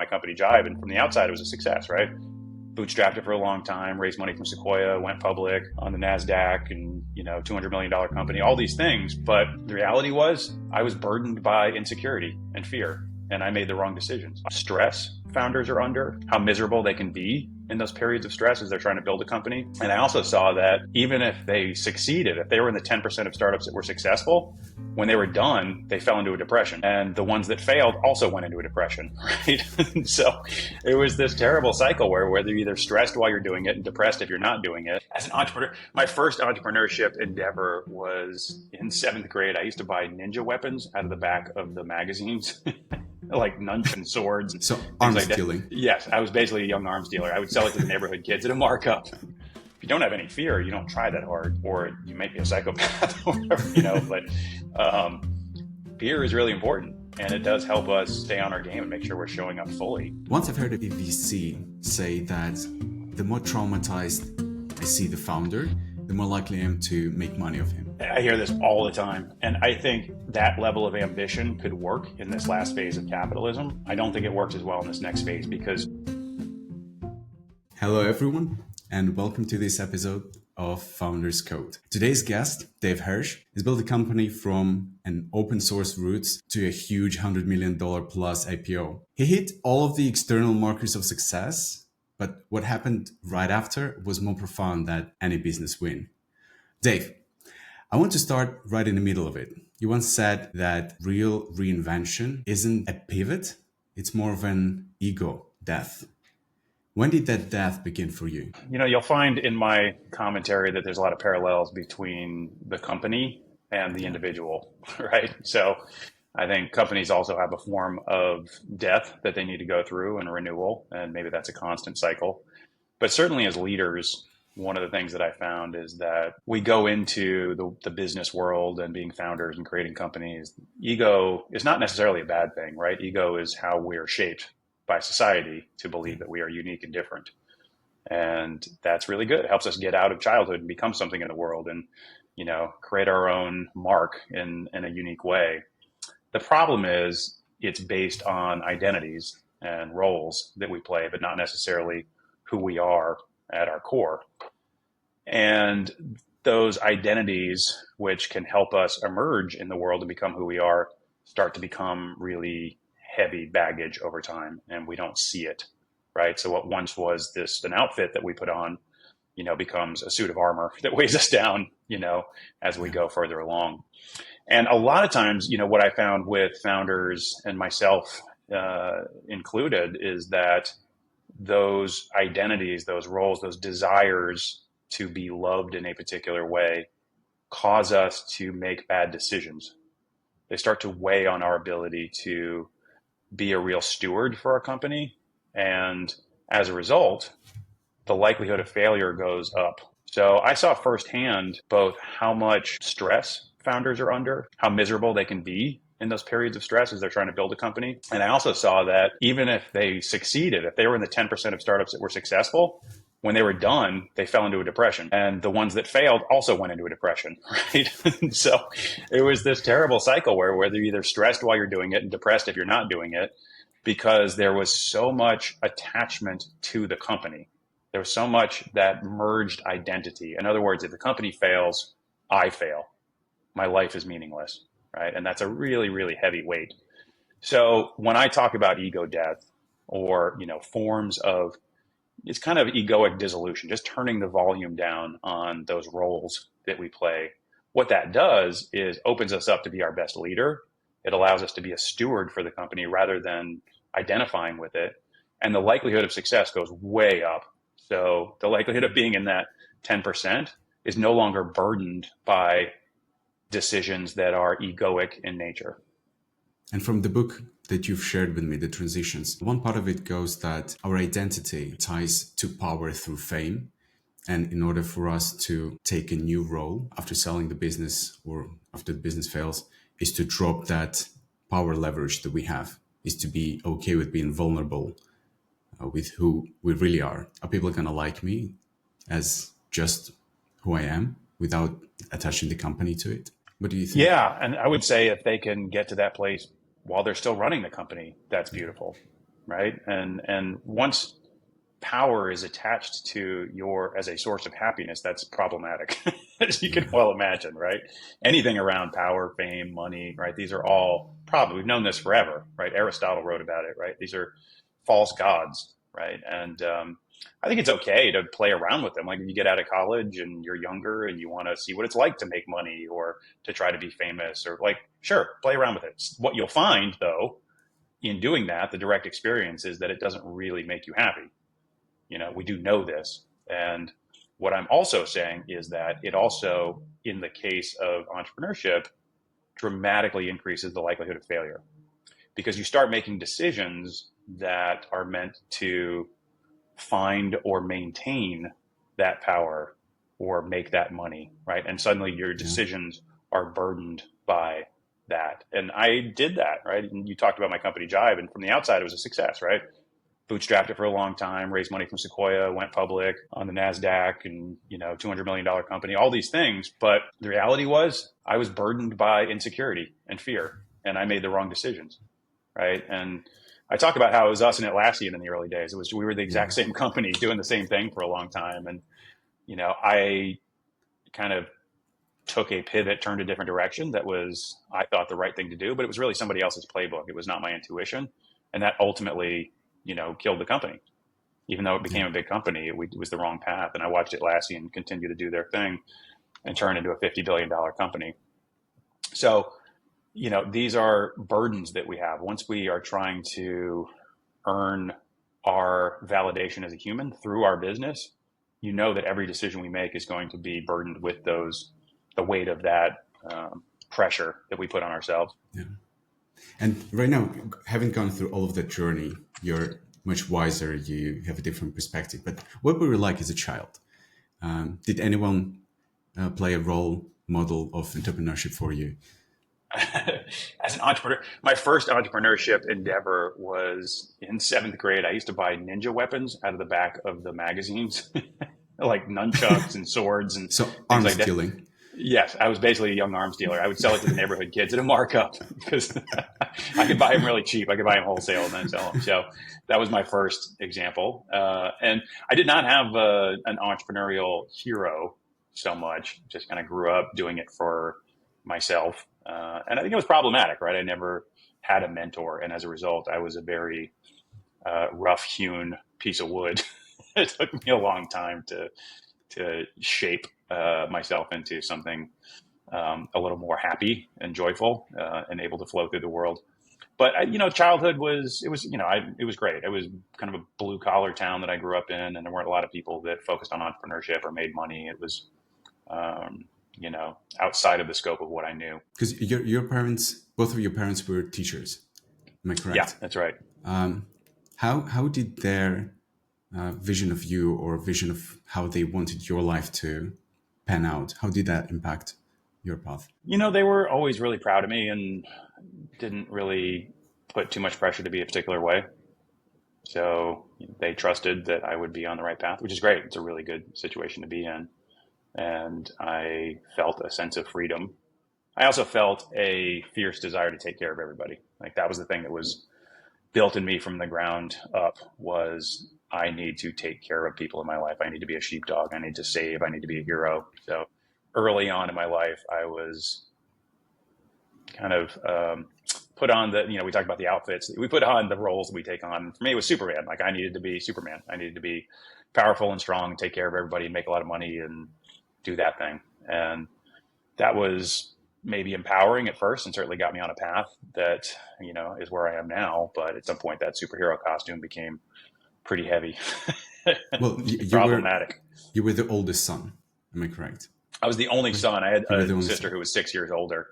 my company Jive, and from the outside it was a success, right? Bootstrapped it for a long time, raised money from Sequoia, went public on the NASDAQ, and $200 million company, all these things. But the reality was I was burdened by insecurity and fear, and I made the wrong decisions. Stress founders are under, how miserable they can be in those periods of stress as they're trying to build a company. And I also saw that even if they succeeded, if they were in the 10% of startups that were successful, when they were done, they fell into a depression. And the ones that failed also went into a depression, right? So it was this terrible cycle where you're either stressed while you're doing it and depressed if you're not doing it. As an entrepreneur, my first entrepreneurship endeavor was in 7th grade. I used to buy ninja weapons out of the back of the magazines. Like nunchucks and swords. So arms dealing. Yes, I was basically a young arms dealer. I would sell it to the neighborhood kids at a markup. If you don't have any fear, you don't try that hard, or you might be a psychopath or whatever, But fear is really important, and it does help us stay on our game and make sure we're showing up fully. Once I've heard a VC say that the more traumatized I see the founder, the more likely I am to make money of him. I hear this all the time. And I think that level of ambition could work in this last phase of capitalism. I don't think it works as well in this next phase because... Hello, everyone, and welcome to this episode of Founders Code. Today's guest, Dave Hersh, has built a company from an open source roots to a huge $100 million plus IPO. He hit all of the external markers of success, but what happened right after was more profound than any business win. Dave, I want to start right in the middle of it. You once said that real reinvention isn't a pivot, it's more of an ego death. When did that death begin for you? You'll find in my commentary that there's a lot of parallels between the company and the individual, right? So I think companies also have a form of death that they need to go through and renewal, and maybe that's a constant cycle. But certainly as leaders, one of the things that I found is that we go into the business world and being founders and creating companies. Ego is not necessarily a bad thing, right? Ego is how we're shaped by society to believe that we are unique and different. And that's really good. It helps us get out of childhood and become something in the world and, create our own mark in a unique way. The problem is it's based on identities and roles that we play, but not necessarily who we are at our core. And those identities, which can help us emerge in the world and become who we are, start to become really heavy baggage over time, and we don't see it, right? So what once was an outfit that we put on, becomes a suit of armor that weighs us down, as we go further along. And a lot of times, what I found with founders and myself included is that those identities, those roles, those desires to be loved in a particular way cause us to make bad decisions. They start to weigh on our ability to be a real steward for our company. And as a result, the likelihood of failure goes up. So I saw firsthand both how much stress founders are under, how miserable they can be in those periods of stress as they're trying to build a company. And I also saw that even if they succeeded, if they were in the 10% of startups that were successful, when they were done, they fell into a depression. And the ones that failed also went into a depression, right? So it was this terrible cycle where you're either stressed while you're doing it and depressed if you're not doing it, because there was so much attachment to the company. There was so much that merged identity. In other words, if the company fails, I fail. My life is meaningless, right? And that's a really, really heavy weight. So when I talk about ego death or, forms of, it's kind of egoic dissolution, just turning the volume down on those roles that we play. What that does is opens us up to be our best leader. It allows us to be a steward for the company rather than identifying with it. And the likelihood of success goes way up. So the likelihood of being in that 10% is no longer burdened by decisions that are egoic in nature. And from the book that you've shared with me, The Transitions, one part of it goes that our identity ties to power through fame. And in order for us to take a new role after selling the business or after the business fails, is to drop that power leverage that we have, is to be okay with being vulnerable with who we really are. Are people going to like me as just who I am without attaching the company to it? What do you think? Yeah, and I would say if they can get to that place while they're still running the company, that's beautiful, right? And once power is attached to your as a source of happiness, that's problematic, as you can Yeah. well imagine, right? Anything around power, fame, money, right? These are all probably we've known this forever, right? Aristotle wrote about it, right? These are false gods, right? And I think it's okay to play around with them. Like if you get out of college and you're younger and you want to see what it's like to make money or to try to be famous, or like, sure, play around with it. What you'll find though in doing that, the direct experience is that it doesn't really make you happy. We do know this. And what I'm also saying is that it also, in the case of entrepreneurship, dramatically increases the likelihood of failure because you start making decisions that are meant to find or maintain that power or make that money, right? And suddenly your Yeah. decisions are burdened by that. And I did that, right? And you talked about my company Jive, and from the outside, it was a success, right? Bootstrapped it for a long time, raised money from Sequoia, went public on the NASDAQ, and $200 million company, all these things. But the reality was I was burdened by insecurity and fear, and I made the wrong decisions, right? And I talk about how it was us and Atlassian in the early days. We were the exact same company doing the same thing for a long time. And, I kind of took a pivot, turned a different direction that was, I thought, the right thing to do, but it was really somebody else's playbook. It was not my intuition. And that ultimately, killed the company. Even though it became a big company, it was the wrong path. And I watched Atlassian continue to do their thing and turn into a $50 billion company. So, these are burdens that we have. Once we are trying to earn our validation as a human through our business, that every decision we make is going to be burdened with the weight of that pressure that we put on ourselves. Yeah. And right now, having gone through all of that journey, you're much wiser, you have a different perspective. But what were you like as a child? Did anyone play a role model of entrepreneurship for you? As an entrepreneur, my first entrepreneurship endeavor was in 7th grade. I used to buy ninja weapons out of the back of the magazines, like nunchucks and swords and So things arms like that. dealing. Yes, I was basically a young arms dealer. I would sell it to the neighborhood kids at a markup because I could buy them really cheap. I could buy them wholesale and then sell them. So that was my first example. And I did not have an entrepreneurial hero so much. Just kind of grew up doing it for myself. And I think it was problematic, right? I never had a mentor. And as a result, I was a very rough-hewn piece of wood. It took me a long time to shape myself into something a little more happy and joyful and able to flow through the world. But childhood it was great. It was kind of a blue collar town that I grew up in, and there weren't a lot of people that focused on entrepreneurship or made money. It was outside of the scope of what I knew. Because your parents, both of your parents were teachers, am I correct? Yeah, that's right. How did their vision of you or vision of how they wanted your life to pan out, how did that impact your path? They were always really proud of me and didn't really put too much pressure to be a particular way. So they trusted that I would be on the right path, which is great. It's a really good situation to be in. And I felt a sense of freedom. I also felt a fierce desire to take care of everybody. Like that was the thing that was built in me from the ground up was I need to take care of people in my life. I need to be a sheepdog. I need to save. I need to be a hero. So early on in my life, I was kind of put on we talked about the outfits. We put on the roles that we take on. For me, it was Superman. Like I needed to be Superman. I needed to be powerful and strong and take care of everybody and make a lot of money and do that thing. And that was maybe empowering at first and certainly got me on a path that, is where I am now. But at some point that superhero costume became pretty heavy. Well, problematic. You were the oldest son. Am I correct? I was the only son. I had a sister son who was 6 years older,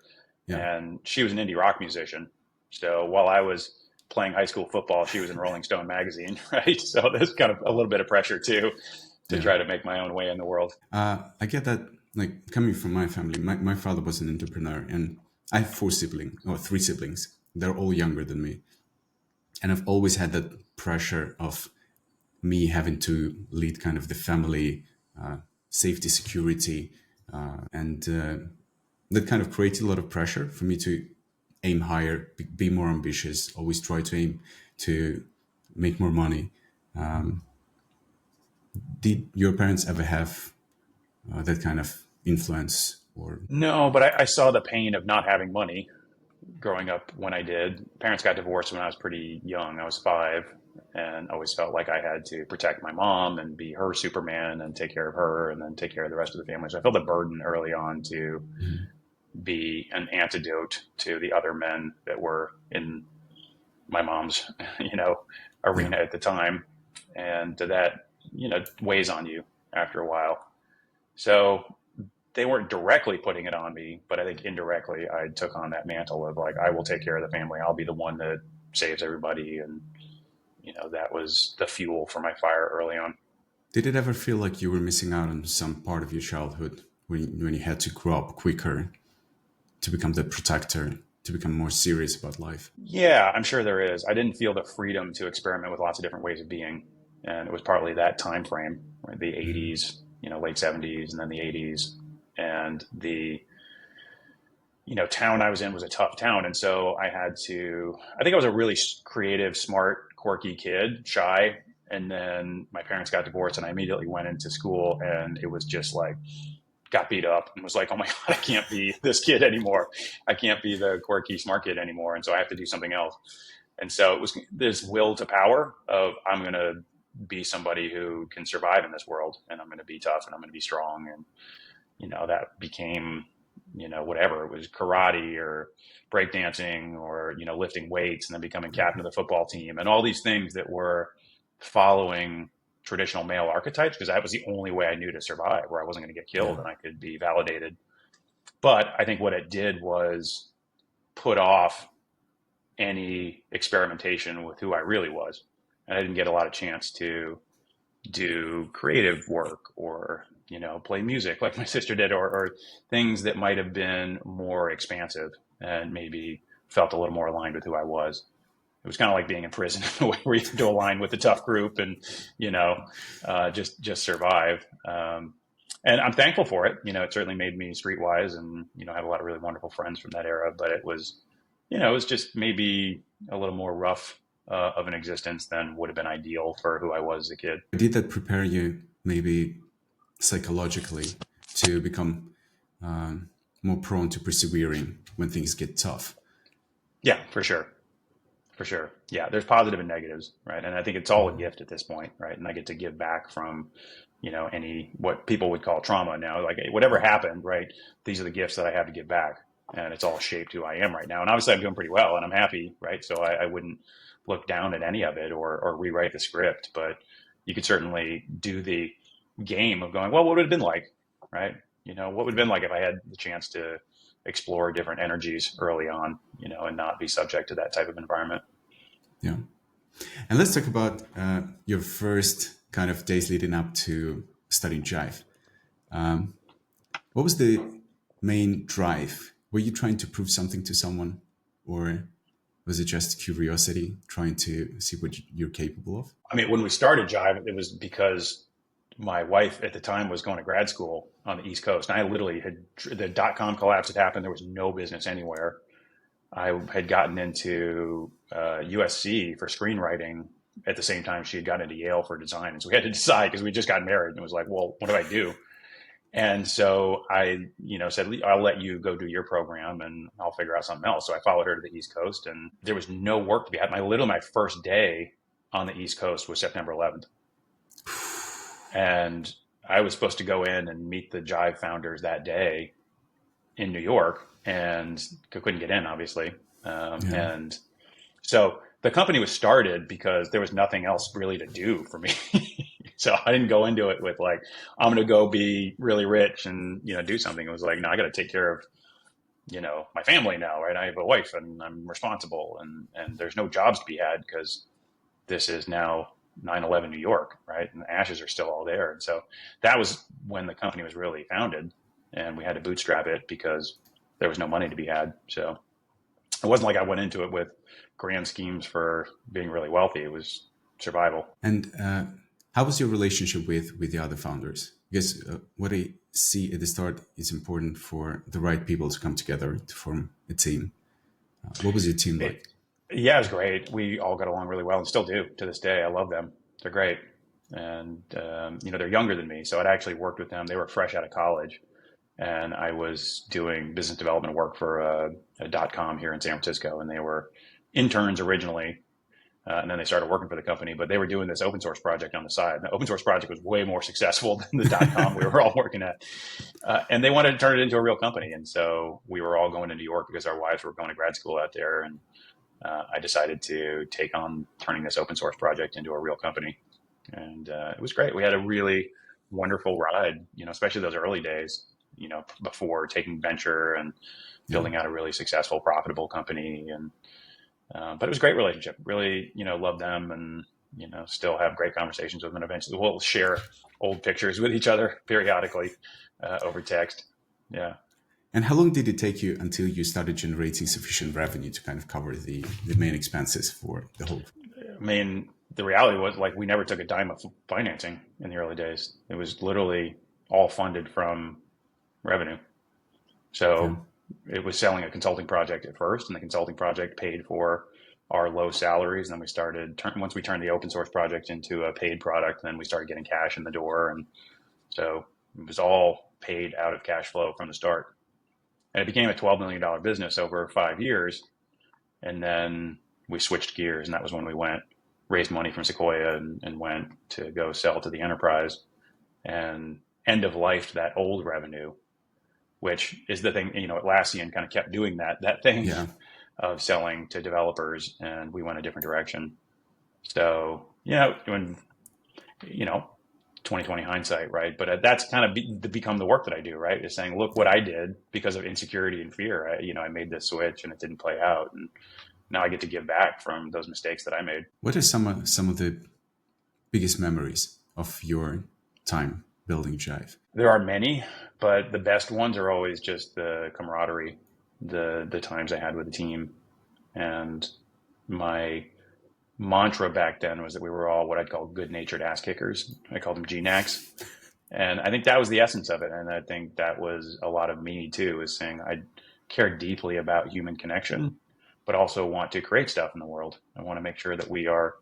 and she was an indie rock musician. So while I was playing high school football, she was in Rolling Stone magazine, right? So there's kind of a little bit of pressure too to try to make my own way in the world. I get that, like coming from my family, my father was an entrepreneur, and I have 3 siblings. They're all younger than me. And I've always had that pressure of me having to lead kind of the family, safety, security, and that kind of created a lot of pressure for me to aim higher, be more ambitious, always try to aim to make more money. Um, did your parents ever have that kind of influence? Or No, but I saw the pain of not having money growing up when I did. Parents got divorced when I was pretty young. I was 5 and always felt like I had to protect my mom and be her Superman and take care of her and then take care of the rest of the family. So I felt a burden early on to be an antidote to the other men that were in my mom's, yeah, arena at the time. And that, weighs on you after a while. So they weren't directly putting it on me, but I think indirectly I took on that mantle of like, I will take care of the family. I'll be the one that saves everybody. And, that was the fuel for my fire early on. did it ever feel like you were missing out on some part of your childhood when you had to grow up quicker to become the protector, to become more serious about life? Yeah, I'm sure there is. I didn't feel the freedom to experiment with lots of different ways of being. And it was partly that time frame, right? The 80s, late 70s and then the 80s. And the town I was in was a tough town. And so I think I was a really creative, smart, quirky kid, shy. And then my parents got divorced and I immediately went into school and it was just like, got beat up and was like, oh my God, I can't be this kid anymore. I can't be the quirky, smart kid anymore. And so I have to do something else. And so it was this will to power of I'm going to be somebody who can survive in this world and I'm going to be tough and I'm going to be strong. And, that became, whatever it was, karate or breakdancing or, lifting weights and then becoming captain of the football team and all these things that were following traditional male archetypes because that was the only way I knew to survive, where I wasn't going to get killed Yeah, and I could be validated. But I think what it did was put off any experimentation with who I really was. And I didn't get a lot of chance to do creative work or, play music like my sister did or things that might have been more expansive and maybe felt a little more aligned with who I was. It was kind of like being in prison in a way where you had to align with the tough group and, just survive. And I'm thankful for it. It certainly made me streetwise and, I had a lot of really wonderful friends from that era, but it was, it was just maybe a little more rough of an existence than would have been ideal for who I was as a kid. did that prepare you maybe psychologically to become more prone to persevering when things get tough? Yeah, for sure. For sure. Yeah, there's positive and negatives, right? And I think it's all a gift at this point, right? And I get to give back from, any what people would call trauma now. Like whatever happened, right? These are the gifts that I have to give back. And it's all shaped who I am right now. And obviously I'm doing pretty well and I'm happy, right? So I wouldn't look down at any of it or rewrite the script, but you could certainly do the game of going, well, what would it have been like, right? What would have been like if I had the chance to explore different energies early on, and not be subject to that type of environment. Yeah. And let's talk about your first kind of days leading up to studying Jive. What was the main drive? Were you trying to prove something to someone, or was it just curiosity, trying to see what you're capable of? I mean, when we started Jive, it was because my wife at the time was going to grad school on the East Coast. And I literally the dot-com collapse had happened. There was no business anywhere. I had gotten into USC for screenwriting at the same time she had gotten into Yale for design. And so we had to decide because we just got married and it was like, well, what do I do? And so I, said, I'll let you go do your program and I'll figure out something else. So I followed her to the East Coast and there was no work to be had. My first day on the East Coast was September 11th. And I was supposed to go in and meet the Jive founders that day in New York and couldn't get in, obviously. And so the company was started because there was nothing else really to do for me. So I didn't go into it with like, I'm going to go be really rich and, do something. It was like, no, I got to take care of, my family now, right? I have a wife and I'm responsible and there's no jobs to be had because this is now 9/11 New York, right? And the ashes are still all there. And so that was when the company was really founded and we had to bootstrap it because there was no money to be had. So it wasn't like I went into it with grand schemes for being really wealthy. It was survival. And how was your relationship with the other founders? Because what I see at the start is important for the right people to come together to form a team. What was your team like? Yeah, it was great. We all got along really well and still do to this day. I love them. They're great. And, they're younger than me. So I'd actually worked with them. They were fresh out of college. And I was doing business development work for a .com here in San Francisco. And they were interns originally. And then they started working for the company, but they were doing this open source project on the side. The open source project was way more successful than the .com we were all working at. And they wanted to turn it into a real company. And so we were all going to New York because our wives were going to grad school out there. And I decided to take on turning this open source project into a real company. And it was great. We had a really wonderful ride, especially those early days, before taking venture and Yeah. building out a really successful, profitable company. And but it was a great relationship. Really, love them, and still have great conversations with them. Eventually, we'll share old pictures with each other periodically over text. Yeah. And how long did it take you until you started generating sufficient revenue to kind of cover the main expenses for the whole? I mean, the reality was like we never took a dime of financing in the early days. It was literally all funded from revenue. Okay. So it was selling a consulting project at first, and the consulting project paid for our low salaries. And then we started, once we turned the open source project into a paid product, then we started getting cash in the door. And so it was all paid out of cash flow from the start. And it became a $12 million business over 5 years. And then we switched gears, and that was when we raised money from Sequoia and went to go sell to the enterprise and end of life that old revenue, which is the thing, Atlassian kind of kept doing that thing Yeah. of selling to developers, and we went a different direction. So, when, 2020 hindsight, right? But that's kind of become the work that I do, right? Is saying, look what I did because of insecurity and fear. I made this switch and it didn't play out. And now I get to give back from those mistakes that I made. What are some of the biggest memories of your time building Jive? There are many, but the best ones are always just the camaraderie, the times I had with the team. And my mantra back then was that we were all what I'd call good-natured ass kickers. I called them GNACs. And I think that was the essence of it. And I think that was a lot of me too, is saying I care deeply about human connection, but also want to create stuff in the world. I want to make sure that we are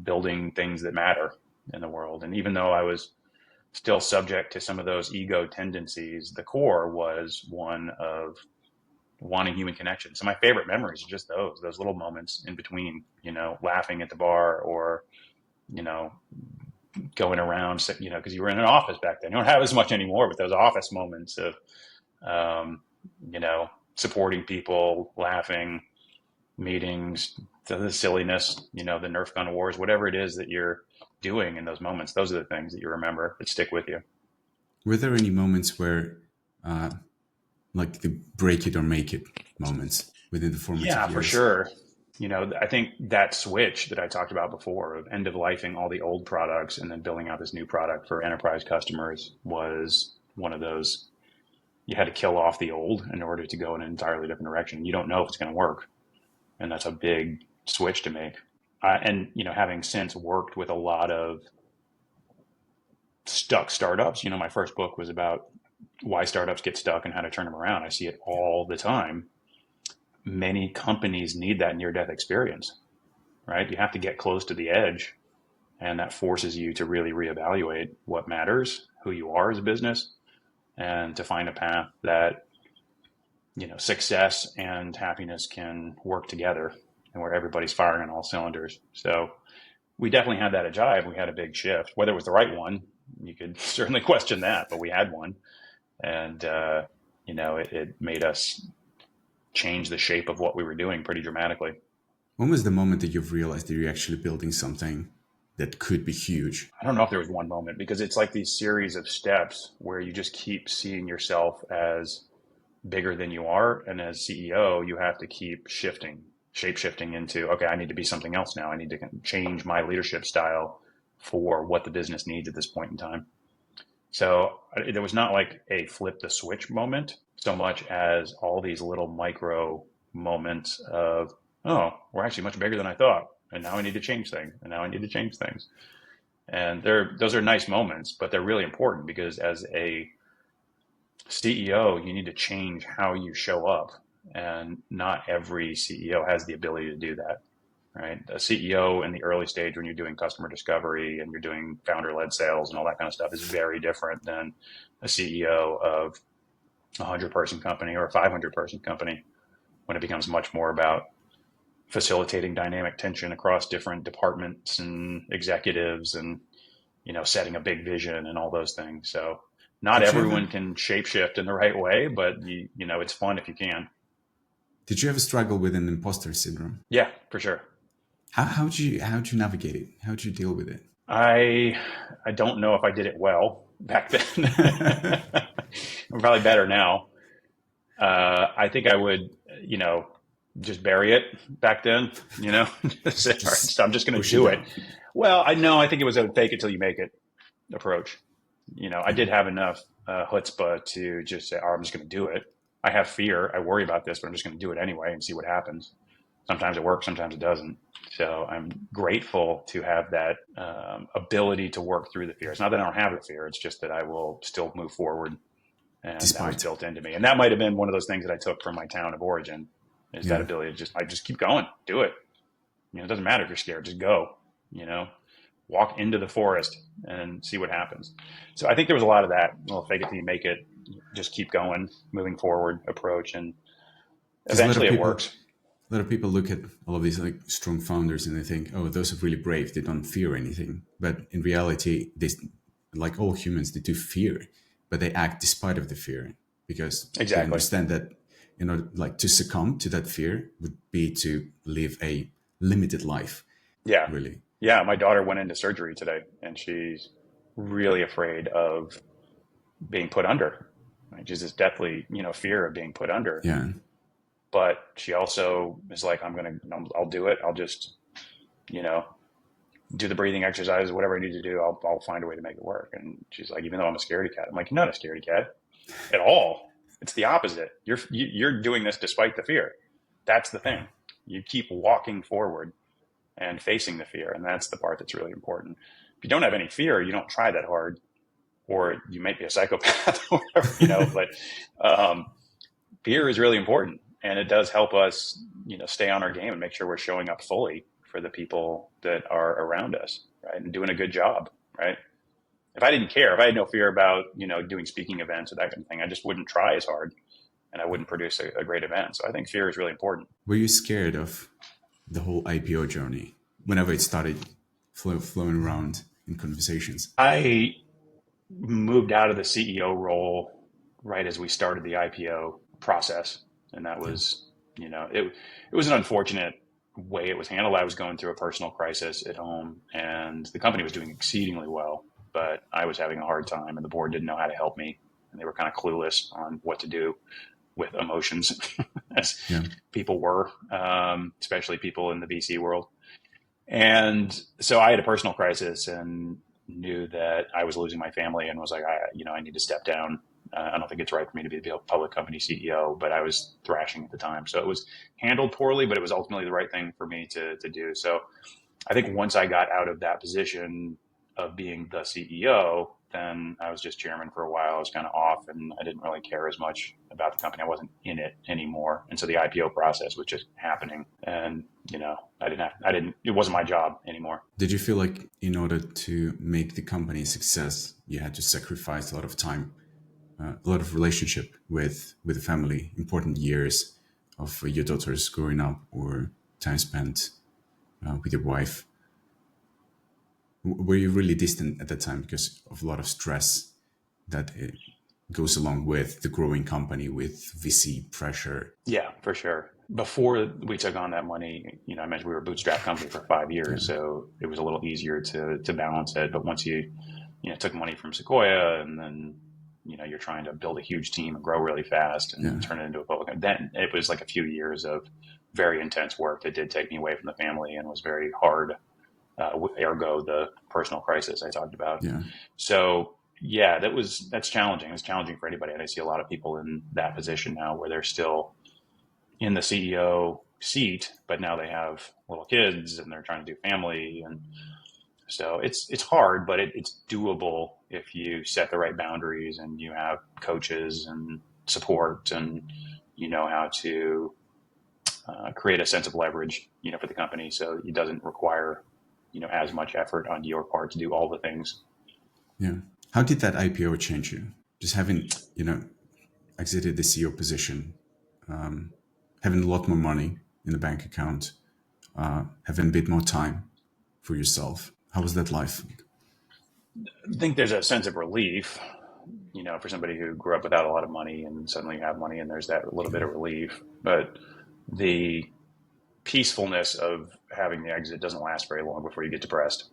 building things that matter in the world. And even though I was still subject to some of those ego tendencies, the core was one of wanting human connection. So my favorite memories are just those little moments in between, laughing at the bar or, going around, because you were in an office back then. You don't have as much anymore, but those office moments of, supporting people, laughing, meetings, the silliness, the Nerf gun wars, whatever it is that you're doing in those moments, those are the things that you remember that stick with you. Were there any moments where, like the break it or make it moments within the formative Yeah, years? for sure. I think that switch that I talked about before of end of lifing all the old products and then building out this new product for enterprise customers was one of those. You had to kill off the old in order to go in an entirely different direction. You don't know if it's going to work. And that's a big switch to make. And having since worked with a lot of stuck startups, my first book was about why startups get stuck and how to turn them around. I see it all the time. Many companies need that near-death experience, right? You have to get close to the edge, and that forces you to really reevaluate what matters, who you are as a business, and to find a path that, success and happiness can work together and where everybody's firing on all cylinders. So we definitely had that at Jive. We had a big shift. Whether it was the right one, you could certainly question that, but we had one. And, it made us change the shape of what we were doing pretty dramatically. When was the moment that you've realized that you're actually building something that could be huge? I don't know if there was one moment, because it's like these series of steps where you just keep seeing yourself as bigger than you are. And as CEO, you have to keep shape shifting into, okay, I need to be something else now. I need to change my leadership style for what the business needs at this point in time. So there was not like a flip the switch moment so much as all these little micro moments of, oh, we're actually much bigger than I thought. And now I need to change things. And now I need to change things. And those are nice moments, but they're really important, because as a CEO, you need to change how you show up And not every CEO has the ability to do that, right? A CEO in the early stage when you're doing customer discovery and you're doing founder-led sales and all that kind of stuff is very different than a CEO of a 100-person company or a 500-person company when it becomes much more about facilitating dynamic tension across different departments and executives and, setting a big vision and all those things. So not Did you ever everyone can shapeshift in the right way, but it's fun if you can. did you ever struggle with an imposter syndrome? Yeah, for sure. How'd you deal with it? How'd you deal with it? I don't know if I did it well back then. I'm probably better now. I think I would, just bury it back then, say, all right, so I'm just going to do it. Well, I think it was a fake it till you make it approach. I did have enough chutzpah to just say, oh, I'm just going to do it. I have fear. I worry about this, but I'm just going to do it anyway and see what happens. Sometimes it works, sometimes it doesn't. So I'm grateful to have that ability to work through the fear. It's not that I don't have the fear. It's just that I will still move forward. And that was built into me. And that might have been one of those things that I took from my town of origin is that ability to just keep going, do it. It doesn't matter if you're scared, just go, walk into the forest and see what happens. So I think there was a lot of that. Well, fake it till you make it, just keep going, moving forward approach. And eventually it works. A lot of people look at all of these like strong founders and they think, oh, those are really brave. They don't fear anything. But in reality, they, like all humans, they do fear, but they act despite of the fear because they understand that, like to succumb to that fear would be to live a limited life. Yeah. Really. Yeah. My daughter went into surgery today and she's really afraid of being put under. Right? She's this deathly, fear of being put under. Yeah. But she also is like, I'll do it. I'll just, do the breathing exercises, whatever I need to do. I'll find a way to make it work. And she's like, even though I'm a scaredy cat, I'm like, you're not a scaredy cat at all. It's the opposite. You're doing this despite the fear. That's the thing. You keep walking forward and facing the fear. And that's the part that's really important. If you don't have any fear, you don't try that hard, or you might be a psychopath or whatever, but fear is really important. And it does help us, stay on our game and make sure we're showing up fully for the people that are around us, right? And doing a good job, right? If I didn't care, if I had no fear about, doing speaking events or that kind of thing, I just wouldn't try as hard and I wouldn't produce a great event. So I think fear is really important. Were you scared of the whole IPO journey whenever it started flowing around in conversations? I moved out of the CEO role right as we started the IPO process. And that was, it was an unfortunate way it was handled. I was going through a personal crisis at home and the company was doing exceedingly well, but I was having a hard time and the board didn't know how to help me. And they were kind of clueless on what to do with emotions as people were, especially people in the VC world. And so I had a personal crisis and knew that I was losing my family and was like, I need to step down. I don't think it's right for me to be a public company CEO, but I was thrashing at the time. So it was handled poorly, but it was ultimately the right thing for me to do. So I think once I got out of that position of being the CEO, then I was just chairman for a while. I was kind of off and I didn't really care as much about the company. I wasn't in it anymore. And so the IPO process was just happening and, it wasn't my job anymore. Did you feel like in order to make the company a success, you had to sacrifice a lot of time, a lot of relationship with the family, important years of your daughters growing up or time spent with your wife? Were you really distant at that time because of a lot of stress that it goes along with the growing company with VC pressure? Yeah, for sure. Before we took on that money, I mentioned we were a bootstrap company for 5 years, so it was a little easier to balance it. But once you took money from Sequoia and then, you're trying to build a huge team and grow really fast and turn it into a public, then it was like a few years of very intense work that did take me away from the family and was very hard. Ergo the personal crisis I talked about. Yeah. So that's challenging. It's challenging for anybody. And I see a lot of people in that position now where they're still in the CEO seat, but now they have little kids and they're trying to do family. And so it's hard, but it's doable if you set the right boundaries and you have coaches and support and you know how to create a sense of leverage, for the company, so it doesn't require, as much effort on your part to do all the things. Yeah. How did that IPO change you? Just having, exited the CEO position, having a lot more money in the bank account, having a bit more time for yourself. How was that life? I think there's a sense of relief, for somebody who grew up without a lot of money and suddenly have money, and there's that little bit of relief. But the peacefulness of having the exit doesn't last very long before you get depressed.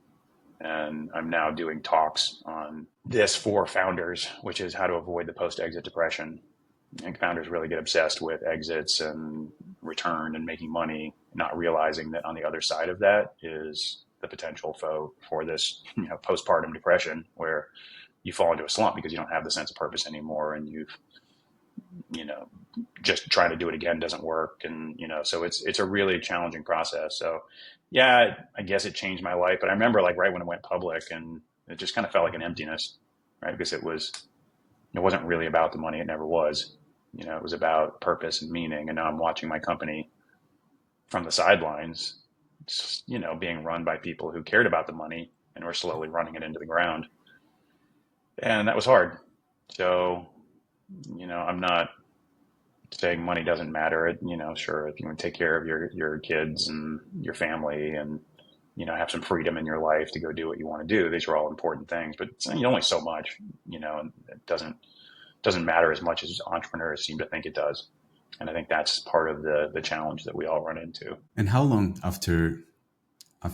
And I'm now doing talks on this for founders, which is how to avoid the post-exit depression. I think founders really get obsessed with exits and return and making money, not realizing that on the other side of that is the potential for this, postpartum depression, where you fall into a slump because you don't have the sense of purpose anymore, and you've, just trying to do it again doesn't work. And, so it's a really challenging process. So yeah, I guess it changed my life. But I remember right when it went public, and it just kind of felt like an emptiness, right? Because it wasn't really about the money. It never was. It was about purpose and meaning. And now I'm watching my company from the sidelines, being run by people who cared about the money, and were slowly running it into the ground. And that was hard. So, I'm not saying money doesn't matter. Sure, if you want to take care of your kids and your family, and, have some freedom in your life to go do what you want to do, these are all important things, but it's only so much, and it doesn't matter as much as entrepreneurs seem to think it does. And I think that's part of the challenge that we all run into. And how long after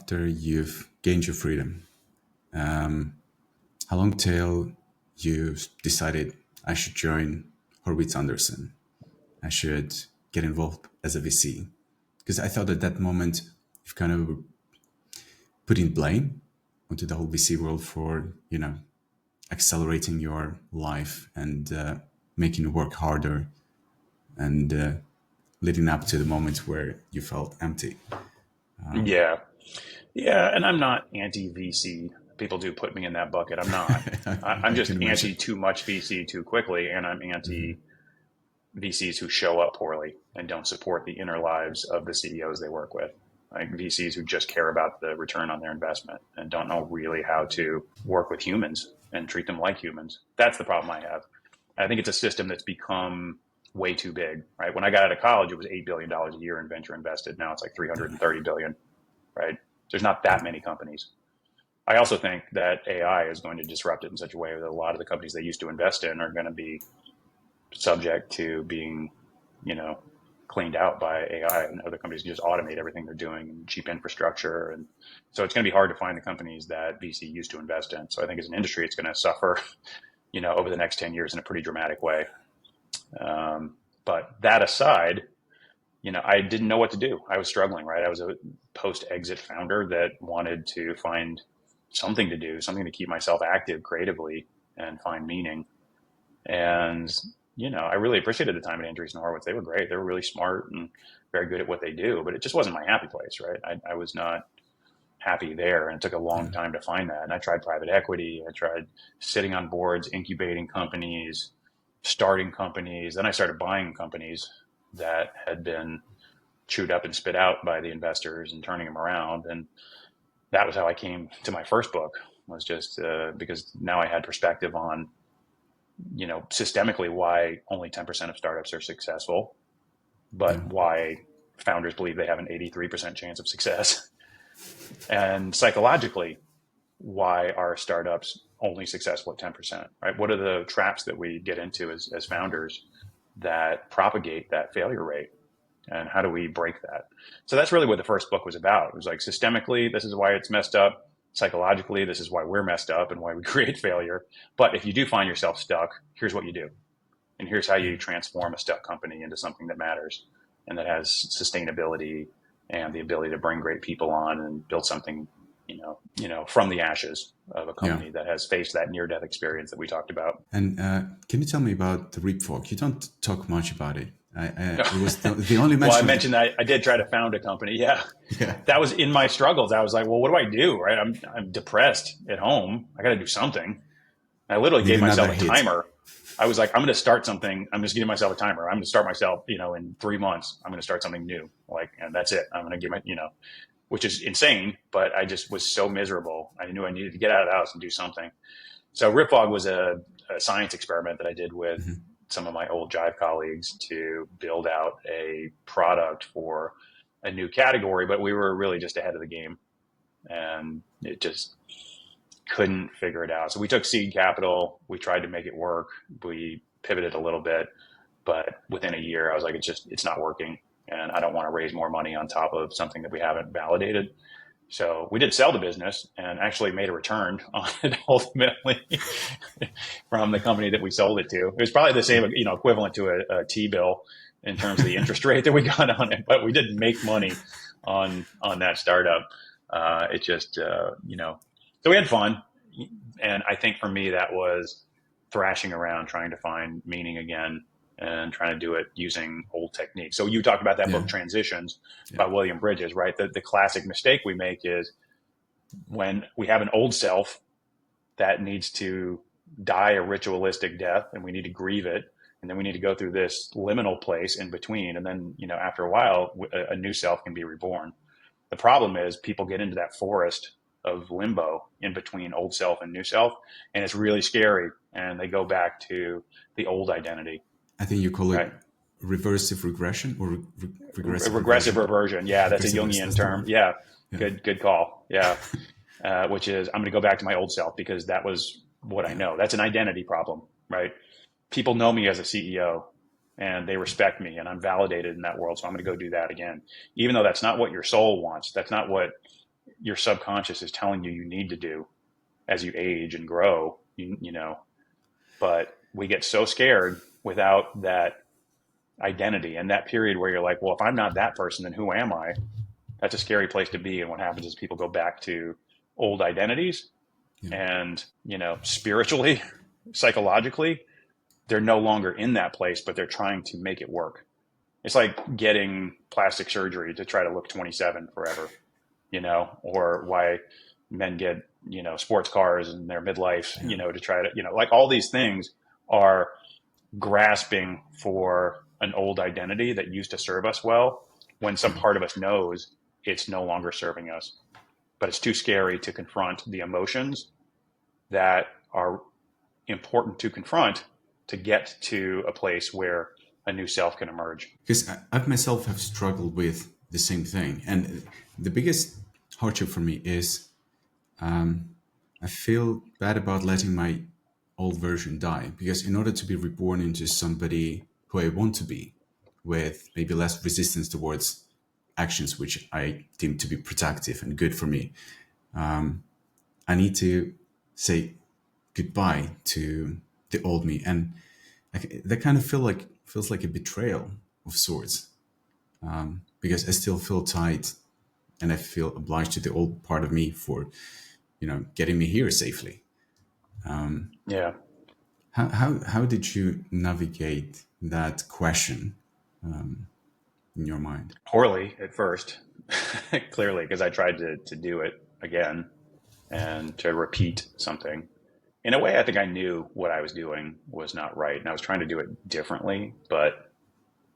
you've gained your freedom, how long till you decided I should join Horwitz Anderson? I should get involved as a VC? Because I thought at that moment you've kind of put in blame onto the whole VC world for, accelerating your life and making you work harder, and leading up to the moment where you felt empty. Yeah. And I'm not anti-VC. People do put me in that bucket. I'm not. I'm just anti too much VC too quickly, and I'm anti VCs who show up poorly and don't support the inner lives of the CEOs they work with. Like VCs who just care about the return on their investment and don't know really how to work with humans and treat them like humans. That's the problem I have. I think it's a system that's become way too big, right? When I got out of college, it was $8 billion a year in venture invested. Now it's like 330 billion, right? There's not that many companies. I also think that AI is going to disrupt it in such a way that a lot of the companies they used to invest in are going to be subject to being, cleaned out by AI, and other companies just automate everything they're doing, and cheap infrastructure. And so it's going to be hard to find the companies that VC used to invest in. So I think as an industry, it's going to suffer, over the next 10 years in a pretty dramatic way. But that aside, I didn't know what to do. I was struggling, right? I was a post-exit founder that wanted to find something to do, something to keep myself active creatively and find meaning. And I really appreciated the time at Andreessen Horowitz. They were great. They were really smart and very good at what they do, but it just wasn't my happy place, right? I was not happy there, and it took a long time to find that. And I tried private equity. I tried sitting on boards, incubating companies, starting companies. Then I started buying companies that had been chewed up and spit out by the investors and turning them around. And that was how I came to my first book, was just because now I had perspective on systemically why only 10% of startups are successful, but why founders believe they have an 83% chance of success. And psychologically, why are startups only successful at 10%, right? What are the traps that we get into as founders that propagate that failure rate? And how do we break that? So that's really what the first book was about. It was like, systemically, this is why it's messed up. Psychologically, this is why we're messed up and why we create failure. But if you do find yourself stuck, here's what you do. And here's how you transform a stuck company into something that matters and that has sustainability and the ability to bring great people on and build something, from the ashes of a company that has faced that near-death experience that we talked about. And can you tell me about the Rip Fork? You don't talk much about it. It was the only mention. Well, I mentioned that I did try to found a company. Yeah. That was in my struggles. I was like, well, what do I do? Right. I'm depressed at home. I got to do something. I literally gave myself a timer. I was like, I'm going to start something. I'm just giving myself a timer. I'm going to start myself, in 3 months, I'm going to start something new. Like, and that's it. I'm going to give my, which is insane, but I just was so miserable. I knew I needed to get out of the house and do something. So Ripfog was a science experiment that I did with Mhm. some of my old Jive colleagues to build out a product for a new category, but we were really just ahead of the game and it just couldn't figure it out. So we took seed capital. We tried to make it work. We pivoted a little bit, but within a year, I was like, it's not working. And I don't want to raise more money on top of something that we haven't validated. So we did sell the business and actually made a return on it ultimately from the company that we sold it to. It was probably the same, equivalent to a T-bill in terms of the interest rate that we got on it, but we didn't make money on that startup. It just, so we had fun. And I think for me, that was thrashing around, trying to find meaning again and trying to do it using old techniques. So you talked about that Yeah. book, Transitions, by William Bridges, right? The classic mistake we make is when we have an old self that needs to die a ritualistic death and we need to grieve it. And then we need to go through this liminal place in between. And then, after a while, a new self can be reborn. The problem is people get into that forest of limbo in between old self and new self. And it's really scary. And they go back to the old identity. I think you call it right? reversive regression or regressive Regressive regression. reversion. Yeah, that's a Regressive, Jungian that's the term. word. Yeah, Yeah. good call. Yeah, which is I'm going to go back to my old self because that was what I Yeah. know. That's an identity problem, right? People know me as a CEO and they respect me and I'm validated in that world. So I'm going to go do that again, even though that's not what your soul wants. That's not what your subconscious is telling you need to do as you age and grow, but we get so scared without that identity and that period where you're like, well, if I'm not that person, then who am I? That's a scary place to be. And what happens is people go back to old identities Yeah. and, spiritually, psychologically, they're no longer in that place, but they're trying to make it work. It's like getting plastic surgery to try to look 27 forever, or why men get, sports cars in their midlife, to try to, like all these things are grasping for an old identity that used to serve us well when some part of us knows it's no longer serving us. But it's too scary to confront the emotions that are important to confront to get to a place where a new self can emerge. Because I myself have struggled with the same thing. And the biggest hardship for me is I feel bad about letting my old version die. Because in order to be reborn into somebody who I want to be, with maybe less resistance towards actions which I deem to be productive and good for me, I need to say goodbye to the old me. And that kind of feels like a betrayal of sorts, because I still feel tied and I feel obliged to the old part of me for, getting me here safely. Yeah. How did you navigate that question in your mind? Poorly at first, clearly, because I tried to do it again and to repeat something. In a way, I think I knew what I was doing was not right. And I was trying to do it differently, but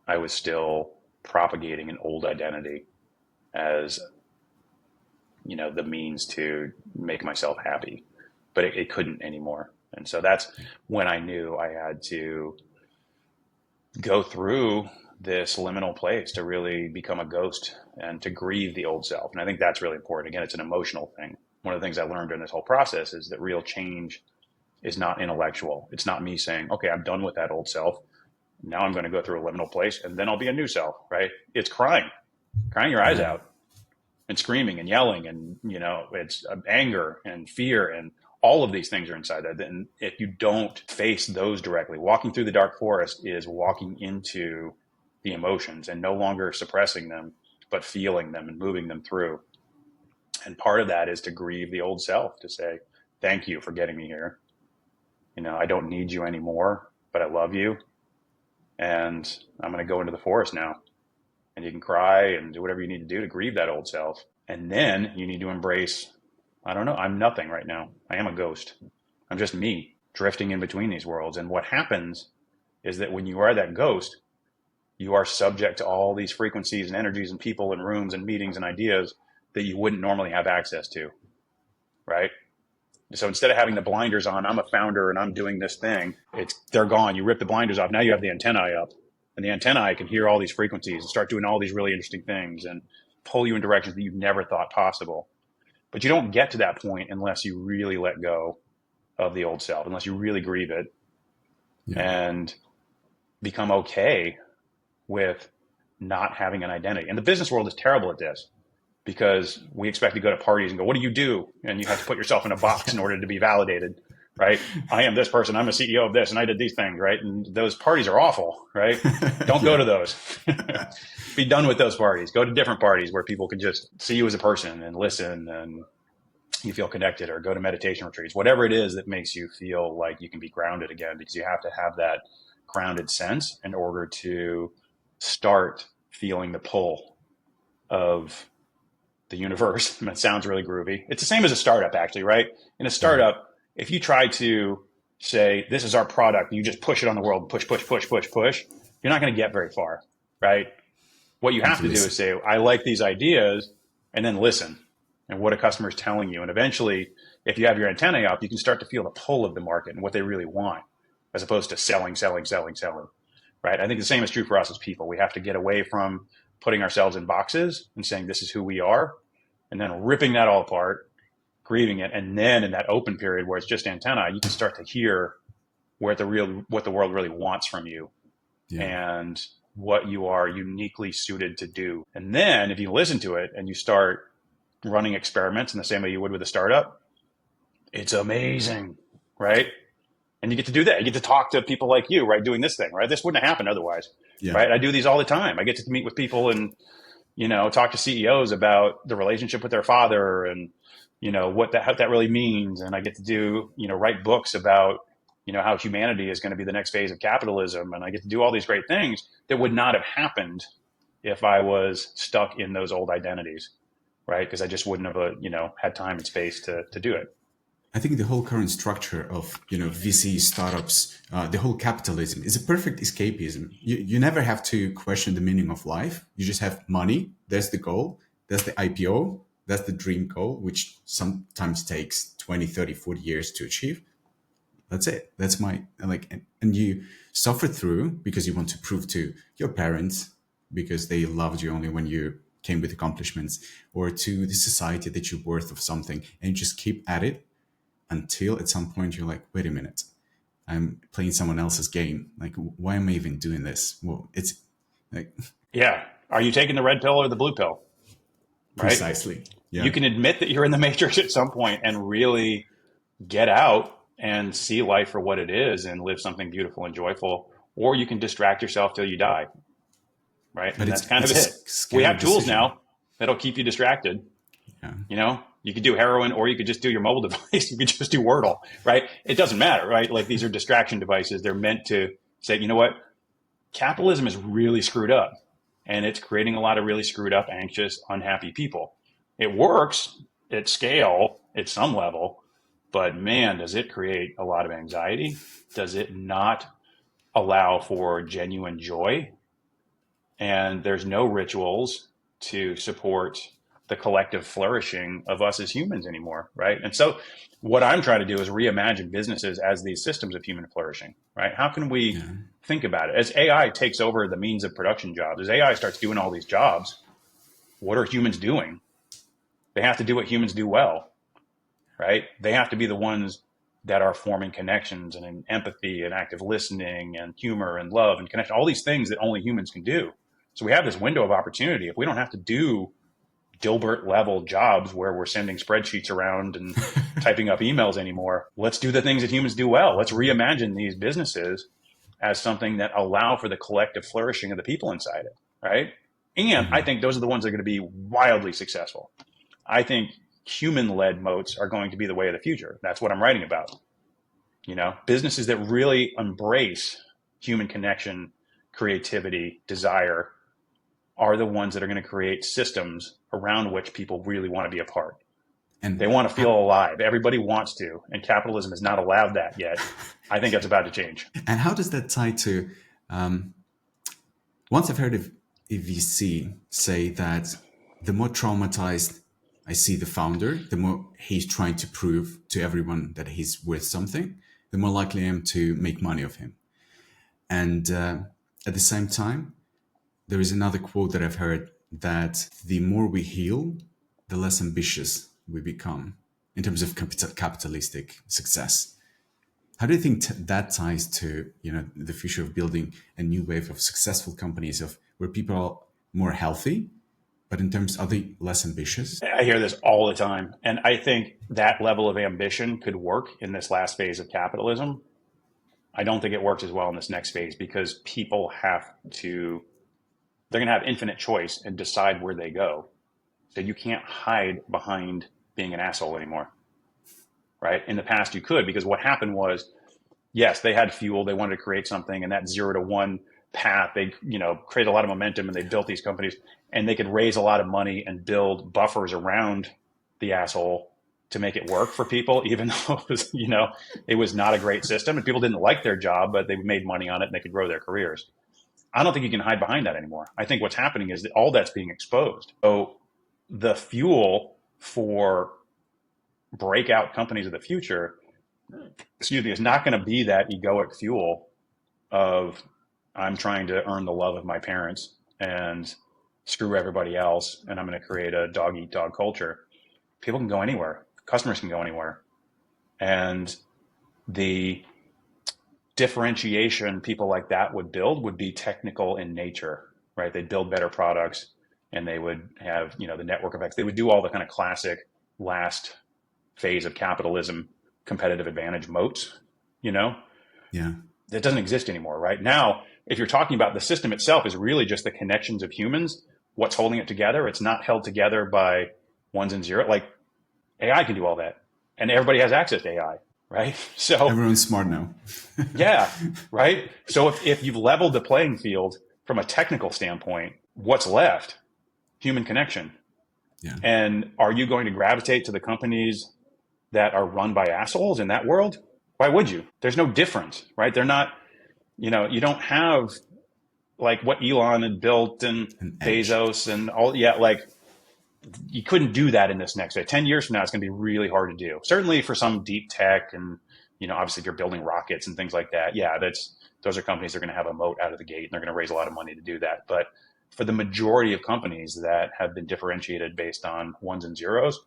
I was still propagating an old identity as, the means to make myself happy. But it couldn't anymore. And so that's when I knew I had to go through this liminal place to really become a ghost and to grieve the old self. And I think that's really important. Again, it's an emotional thing. One of the things I learned during this whole process is that real change is not intellectual. It's not me saying, okay, I'm done with that old self. Now I'm going to go through a liminal place and then I'll be a new self, right? It's crying your eyes Yeah. out and screaming and yelling. And, it's anger and fear and all of these things are inside that. And if you don't face those directly, walking through the dark forest is walking into the emotions and no longer suppressing them, but feeling them and moving them through. And part of that is to grieve the old self, to say, thank you for getting me here. I don't need you anymore, but I love you. And I'm going to go into the forest now. And you can cry and do whatever you need to do to grieve that old self. And then you need to embrace, I don't know, I'm nothing right now. I am a ghost. I'm just me. drifting in between these worlds. And what happens is that when you are that ghost, you are subject to all these frequencies and energies and people and rooms and meetings and ideas that you wouldn't normally have access to, right? So instead of having the blinders on, I'm a founder and I'm doing this thing, they're gone. You rip the blinders off. Now you have the antennae up, and the antennae can hear all these frequencies and start doing all these really interesting things and pull you in directions that you've never thought possible. But you don't get to that point unless you really let go of the old self, unless you really grieve it and become okay with not having an identity. And the business world is terrible at this, because we expect to go to parties and go, what do you do? And you have to put yourself in a box in order to be validated, right? I am this person. I'm a CEO of this, and I did these things, right? And those parties are awful, right? Don't go to those. Be done with those parties. Go to different parties where people can just see you as a person and listen and you feel connected, or go to meditation retreats, whatever it is that makes you feel like you can be grounded again, because you have to have that grounded sense in order to start feeling the pull of the universe. And it sounds really groovy. It's the same as a startup, actually, right? In a startup, if you try to say, this is our product, and you just push it on the world, push, you're not going to get very far, right? What you have to do is say, I like these ideas, and then listen. And what a customer is telling you. And eventually, if you have your antennae up, you can start to feel the pull of the market and what they really want, as opposed to selling, right? I think the same is true for us as people. We have to get away from putting ourselves in boxes and saying, this is who we are, and then ripping that all apart, grieving it. And then in that open period where it's just antennae, you can start to hear what the world really wants from you and what you are uniquely suited to do. And then if you listen to it and you start running experiments in the same way you would with a startup, it's amazing, right? And you get to do that. You get to talk to people like you, right? Doing this thing, right? This wouldn't have happened otherwise, right? I do these all the time. I get to meet with people and, talk to CEOs about the relationship with their father and, what that really means. And I get to do, write books about, how humanity is going to be the next phase of capitalism. And I get to do all these great things that would not have happened if I was stuck in those old identities, right? Because I just wouldn't have, had time and space to do it. I think the whole current structure of, VC startups, the whole capitalism is a perfect escapism. You never have to question the meaning of life. You just have money. That's the goal. That's the IPO. That's the dream goal, which sometimes takes 20, 30, 40 years to achieve. That's it. That's and you suffer through because you want to prove to your parents, because they loved you only when you came with accomplishments, or to the society that you're worth of something, and you just keep at it until at some point you're like, wait a minute, I'm playing someone else's game. Like, why am I even doing this? Well, it's like, are you taking the red pill or the blue pill? Right? Precisely. Yeah. You can admit that you're in the matrix at some point and really get out and see life for what it is and live something beautiful and joyful, or you can distract yourself till you die. Right. But that's kind of it. We have tools now that'll keep you distracted. Yeah. You could do heroin, or you could just do your mobile device. You could just do Wordle, right? It doesn't matter, right? Like, these are distraction devices. They're meant to say, you know what? Capitalism is really screwed up, and it's creating a lot of really screwed up, anxious, unhappy people. It works at scale at some level, but man, does it create a lot of anxiety? Does it not allow for genuine joy? And there's no rituals to support the collective flourishing of us as humans anymore, right? And so what I'm trying to do is reimagine businesses as these systems of human flourishing, right? How can we think about it? As AI takes over the means of production jobs, as AI starts doing all these jobs, what are humans doing? They have to do what humans do well, right? They have to be the ones that are forming connections and empathy and active listening and humor and love and connection, all these things that only humans can do. So we have this window of opportunity. If we don't have to do Dilbert level jobs where we're sending spreadsheets around and typing up emails anymore, let's do the things that humans do well. Let's reimagine these businesses as something that allow for the collective flourishing of the people inside it, right? And I think those are the ones that are going to be wildly successful. I think human-led moats are going to be the way of the future. That's what I'm writing about. Businesses that really embrace human connection, creativity, desire are the ones that are going to create systems around which people really want to be a part. And they want to feel alive. Everybody wants to, and capitalism has not allowed that yet. I think that's about to change. and how does that tie to? Once I've heard of a VC say that the more traumatized I see the founder, the more he's trying to prove to everyone that he's worth something, the more likely I am to make money of him. And at the same time, there is another quote that I've heard that the more we heal, the less ambitious we become in terms of capitalistic success. How do you think that ties to the future of building a new wave of successful companies of where people are more healthy, but in terms are they less ambitious? I hear this all the time, and I think that level of ambition could work in this last phase of capitalism. I don't think it works as well in this next phase because people they're going to have infinite choice and decide where they go. So you can't hide behind being an asshole anymore, right? In the past you could, because what happened was, yes, they had fuel, they wanted to create something, and that 0 to 1 path, they created a lot of momentum, and they built these companies, and they could raise a lot of money and build buffers around the asshole to make it work for people, even though it was not a great system and people didn't like their job, but they made money on it and they could grow their careers. I don't think you can hide behind that anymore. I think what's happening is that all that's being exposed. So the fuel for breakout companies of the future, is not going to be that egoic fuel of I'm trying to earn the love of my parents and screw everybody else, and I'm going to create a dog eat dog culture. People can go anywhere. Customers can go anywhere. And the differentiation people like that would build would be technical in nature, right? They'd build better products, and they would have, the network effects. They would do all the kind of classic last phase of capitalism, competitive advantage moats, Yeah. That doesn't exist anymore, right? Now, if you're talking about the system itself is really just the connections of humans, what's holding it together. It's not held together by ones and zeros. Like AI can do all that, and everybody has access to AI, right? So everyone's smart now. Yeah, right? So if you've leveled the playing field from a technical standpoint, what's left? Human connection. Yeah. And are you going to gravitate to the companies that are run by assholes in that world? Why would you? There's no difference, right? They're not, you don't have like what Elon had built and Bezos and all. Yeah, like you couldn't do that in this next day. 10 years from now, it's going to be really hard to do. Certainly for some deep tech and, obviously if you're building rockets and things like that. Yeah, those are companies that are going to have a moat out of the gate and they're going to raise a lot of money to do that. But for the majority of companies that have been differentiated based on ones and zeros,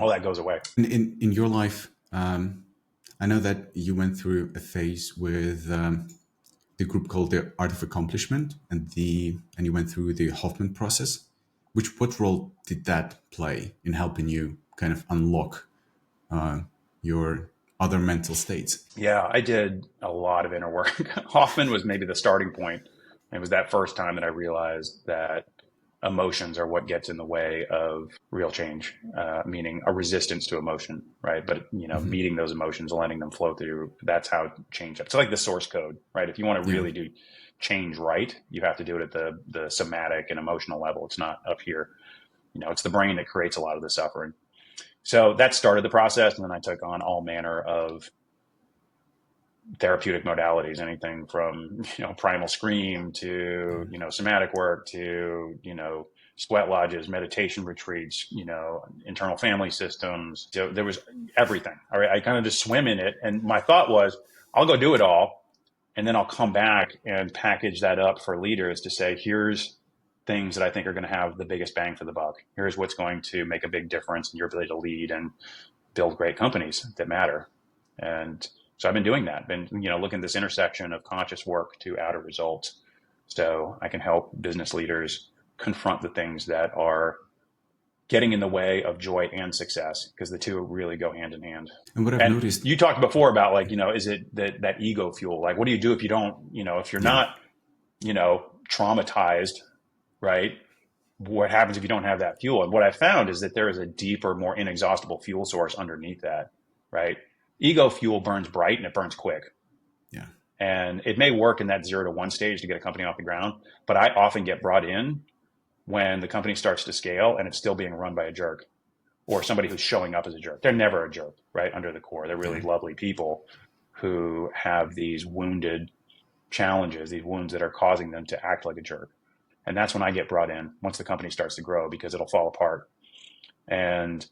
all that goes away. In your life, I know that you went through a phase with the group called the Art of Accomplishment, and you went through the Hoffman process. What role did that play in helping you kind of unlock your other mental states? Yeah, I did a lot of inner work. Hoffman was maybe the starting point. It was that first time that I realized that emotions are what gets in the way of real change, meaning a resistance to emotion, right? But, meeting those emotions, letting them flow through, that's how change. It's like the source code, right? If you want to really do change right, you have to do it at the somatic and emotional level. It's not up here. It's the brain that creates a lot of the suffering. So that started the process. And then I took on all manner of therapeutic modalities, anything from, primal scream to, somatic work to, sweat lodges, meditation retreats, internal family systems. So there was everything. All right. I kind of just swim in it. And my thought was, I'll go do it all. And then I'll come back and package that up for leaders to say, here's things that I think are going to have the biggest bang for the buck. Here's what's going to make a big difference in your ability to lead and build great companies that matter. And so I've been doing that, looking at this intersection of conscious work to outer results. So I can help business leaders confront the things that are getting in the way of joy and success, because the two really go hand in hand. And what I've noticed, you talked before about is it that ego fuel? Like, what do you do if you don't, if you're not, traumatized, right? What happens if you don't have that fuel? And what I found is that there is a deeper, more inexhaustible fuel source underneath that, right? Ego fuel burns bright and it burns quick. Yeah. And it may work in that 0 to 1 stage to get a company off the ground, but I often get brought in when the company starts to scale and it's still being run by a jerk. or somebody who's showing up as a jerk. They're never a jerk, right? Under the core, they're really lovely people who have these wounded challenges, these wounds that are causing them to act like a jerk. And that's when I get brought in once the company starts to grow, because it'll fall apart. And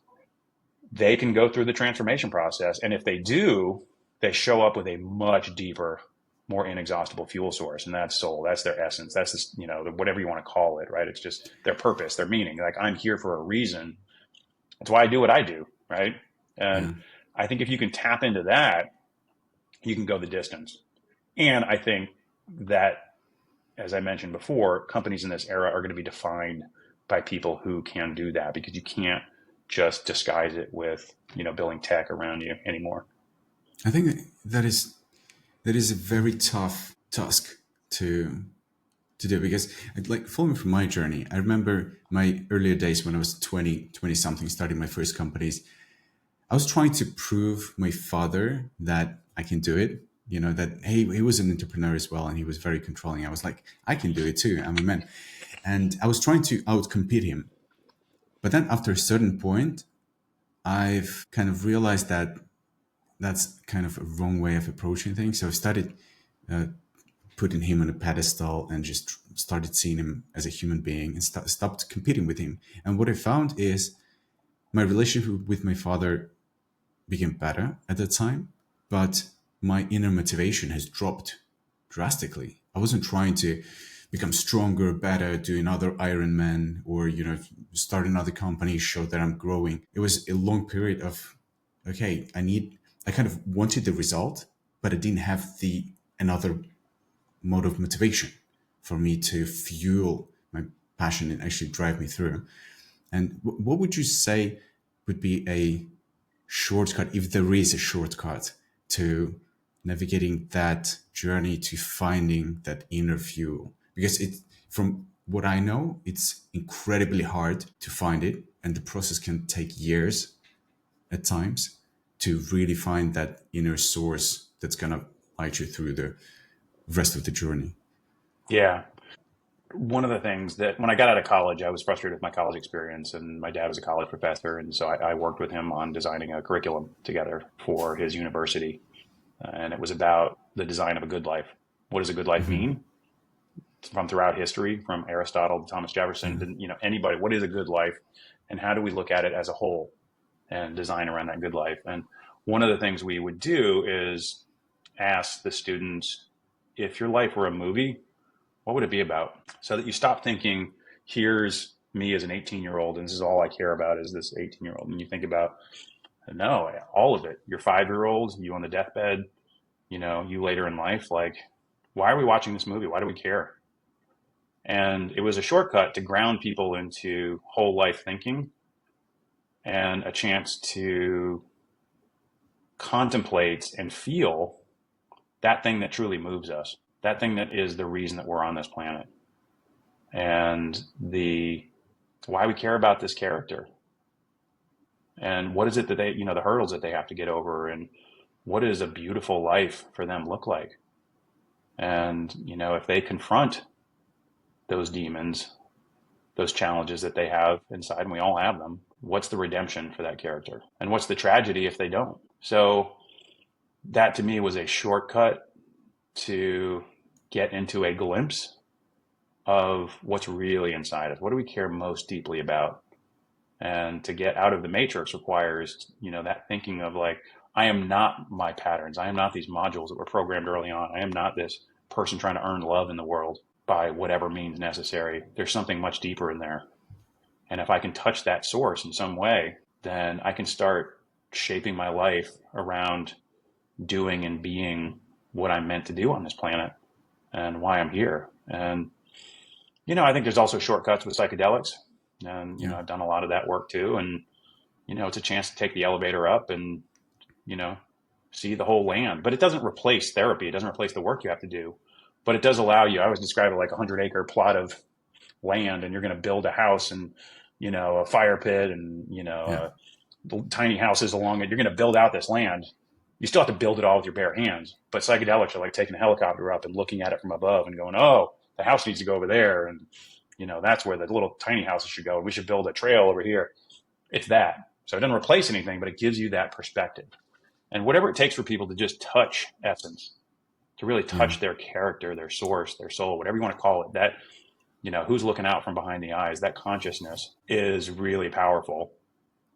they can go through the transformation process. And if they do, they show up with a much deeper, more inexhaustible fuel source. And that's soul. That's their essence. That's this, whatever you want to call it, right? It's just their purpose, their meaning. Like, I'm here for a reason. That's why I do what I do, right? And I think if you can tap into that, you can go the distance. And I think that, as I mentioned before, companies in this era are going to be defined by people who can do that, because you can't just disguise it with, building tech around you anymore. I think that is a very tough task to do, because, like, following from my journey, I remember my earlier days when I was 20 something, starting my first companies. I was trying to prove my father that I can do it. That, hey, he was an entrepreneur as well, and he was very controlling. I was like, I can do it too. I'm a man. And I was trying to outcompete him. But then after a certain point, I've kind of realized that that's kind of a wrong way of approaching things. So I started putting him on a pedestal and just started seeing him as a human being, and stopped competing with him. And what I found is my relationship with my father became better at that time, but my inner motivation has dropped drastically. I wasn't trying to become stronger, better, do another Ironman, or, start another company, show that I'm growing. It was a long period of, okay, I kind of wanted the result, but I didn't have another mode of motivation for me to fuel my passion and actually drive me through. And what would you say would be a shortcut, if there is a shortcut, to navigating that journey to finding that inner fuel? Because from what I know, it's incredibly hard to find it, and the process can take years at times to really find that inner source that's going to light you through the rest of the journey. Yeah. One of the things that, when I got out of college, I was frustrated with my college experience, and my dad was a college professor. And so I worked with him on designing a curriculum together for his university. And it was about the design of a good life. What does a good life mean? From throughout history, from Aristotle to Thomas Jefferson, to, anybody, what is a good life, and how do we look at it as a whole and design around that good life? And one of the things we would do is ask the students, if your life were a movie, what would it be about? So that you stop thinking, here's me as an 18-year-old, and this is all I care about is this 18-year-old. And you think about, no, all of it. Your 5-year-old, you on the deathbed, you later in life, like, why are we watching this movie? Why do we care? And it was a shortcut to ground people into whole life thinking, and a chance to contemplate and feel that thing that truly moves us, that thing that is the reason that we're on this planet, and why we care about this character, and what is it that they, the hurdles that they have to get over, and what does a beautiful life for them look like? And, if they confront those demons, those challenges that they have inside, and we all have them, what's the redemption for that character? And what's the tragedy if they don't? So that to me was a shortcut to get into a glimpse of what's really inside us. What do we care most deeply about? And to get out of the matrix requires, that thinking of like, I am not my patterns. I am not these modules that were programmed early on. I am not this person trying to earn love in the world by whatever means necessary. There's something much deeper in there. And if I can touch that source in some way, then I can start shaping my life around doing and being what I'm meant to do on this planet and why I'm here. And, I think there's also shortcuts with psychedelics. And, I've done a lot of that work too. And, it's a chance to take the elevator up and, see the whole land. But it doesn't replace therapy. It doesn't replace the work you have to do. But it does allow you, I always describe it like a 100-acre plot of land, and you're going to build a house and, a fire pit and, tiny houses along it. You're going to build out this land. You still have to build it all with your bare hands. But psychedelics are like taking a helicopter up and looking at it from above and going, oh, the house needs to go over there. And, that's where the little tiny houses should go. We should build a trail over here. It's that. So it doesn't replace anything, but it gives you that perspective. And whatever it takes for people to just touch essence, to really Yeah. touch their character, their source, their soul, whatever you want to call it, that, who's looking out from behind the eyes, that consciousness is really powerful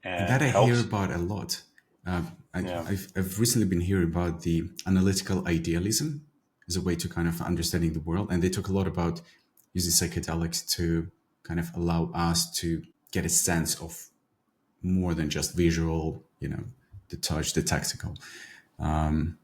And and that I hear helps. about a lot. Yeah. I've recently been hearing about the analytical idealism as a way to kind of understanding the world. And they talk a lot about using psychedelics to kind of allow us to get a sense of more than just visual, the touch, the tactical. And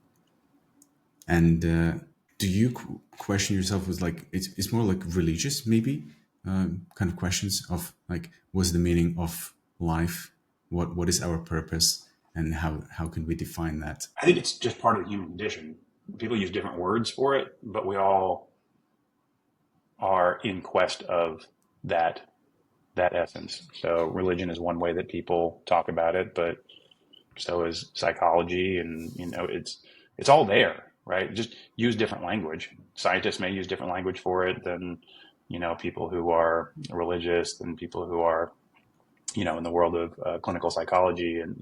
do you question yourself with like, it's more like religious, maybe kind of questions of like, what's the meaning of life? What is our purpose? And how can we define that? I think it's just part of the human condition. People use different words for it, but we all are in quest of that essence. So religion is one way that people talk about it, but so is psychology, and it's all there, right? Just use different language. Scientists may use different language for it than people who are religious, than people who are in the world of clinical psychology, and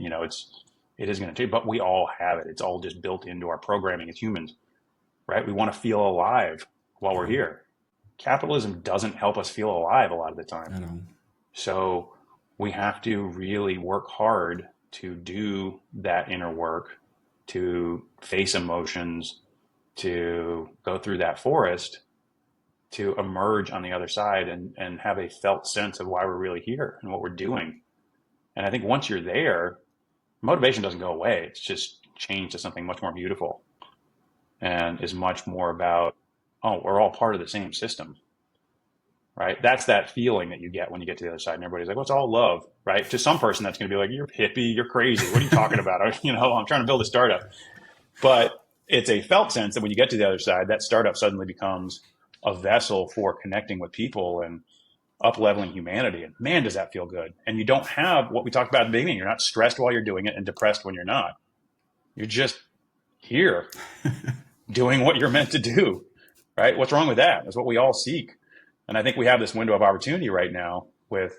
it is going to change, but we all have it. It's all just built into our programming as humans, right? We want to feel alive while we're here. Capitalism doesn't help us feel alive a lot of the time. I know. So we have to really work hard to do that inner work, to face emotions, to go through that forest, to emerge on the other side and have a felt sense of why we're really here and what we're doing. And I think once you're there, motivation doesn't go away. It's just changed to something much more beautiful and is much more about, oh, we're all part of the same system, right? That's that feeling that you get when you get to the other side and everybody's like, well, it's all love, right? To some person, that's going to be like, you're hippie, you're crazy. What are you talking about? I'm trying to build a startup. But it's a felt sense that when you get to the other side, that startup suddenly becomes a vessel for connecting with people and up-leveling humanity. And man, does that feel good. And you don't have what we talked about at the beginning. You're not stressed while you're doing it and depressed when you're not. You're just here doing what you're meant to do, right? What's wrong with that? That's what we all seek. And I think we have this window of opportunity right now with